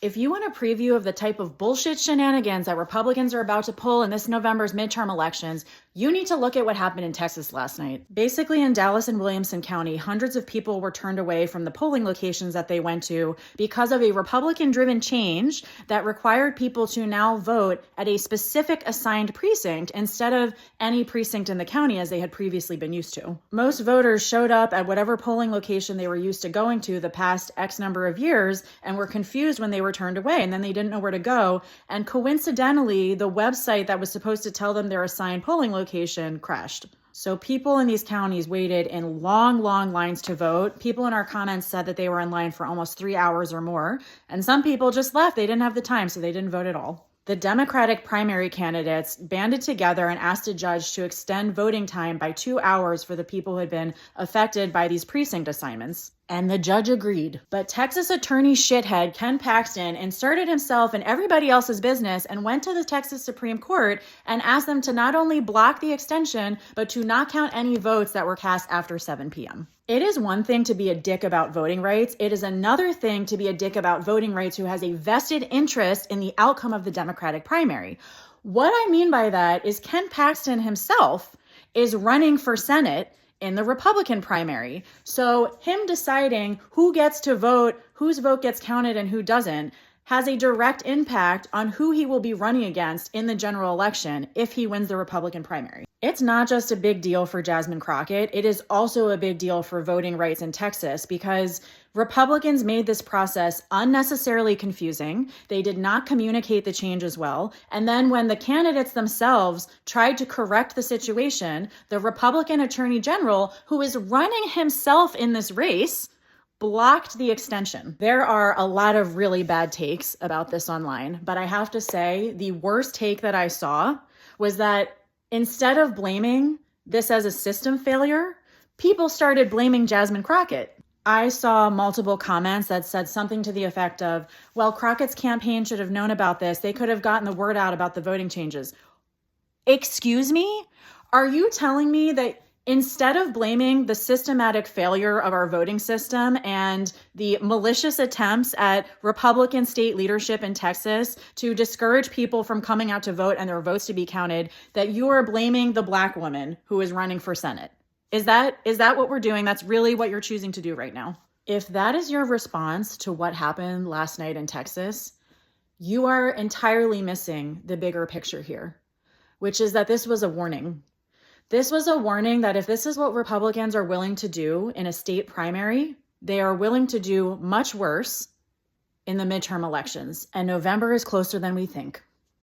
If you want a preview of the type of bullshit shenanigans that Republicans are about to pull in this November's midterm elections, you need to look at what happened in Texas last night. Basically, in Dallas and Williamson County, hundreds of people were turned away from the polling locations that they went to because of a Republican-driven change that required people to now vote at a specific assigned precinct instead of any precinct in the county as they had previously been used to. Most voters showed up at whatever polling location they were used to going to the past X number of years and were confused when they were turned away, and then they didn't know where to go. And coincidentally, the website that was supposed to tell them their assigned polling location crashed. So people in these counties waited in long lines to vote. People in our comments said that they were in line for almost 3 hours or more. And some people just left. They didn't have the time, so they didn't vote at all. The Democratic primary candidates banded together and asked a judge to extend voting time by 2 hours for the people who had been affected by these precinct assignments. And the judge agreed. But Texas attorney shithead Ken Paxton inserted himself in everybody else's business and went to the Texas Supreme Court and asked them to not only block the extension, but to not count any votes that were cast after 7 p.m. It is one thing to be a dick about voting rights. It is another thing to be a dick about voting rights who has a vested interest in the outcome of the Democratic primary. What I mean by that is Ken Paxton himself is running for Senate in the Republican primary. So him deciding who gets to vote, whose vote gets counted and who doesn't, has a direct impact on who he will be running against in the general election if he wins the Republican primary. It's not just a big deal for Jasmine Crockett. It is also a big deal for voting rights in Texas because Republicans made this process unnecessarily confusing. They did not communicate the changes well. And then when the candidates themselves tried to correct the situation, the Republican Attorney General, who is running himself in this race, blocked the extension. There are a lot of really bad takes about this online, but I have to say the worst take that I saw was that instead of blaming this as a system failure, people started blaming Jasmine Crockett. I saw multiple comments that said something to the effect of, well, Crockett's campaign should have known about this. They could have gotten the word out about the voting changes. Excuse me? Are you telling me that instead of blaming the systematic failure of our voting system and the malicious attempts at Republican state leadership in Texas to discourage people from coming out to vote and their votes to be counted, that you are blaming the Black woman who is running for Senate? Is that what we're doing? That's really what you're choosing to do right now? If that is your response to what happened last night in Texas, you are entirely missing the bigger picture here, which is that this was a warning. This was a warning that if this is what Republicans are willing to do in a state primary, they are willing to do much worse in the midterm elections. And November is closer than we think.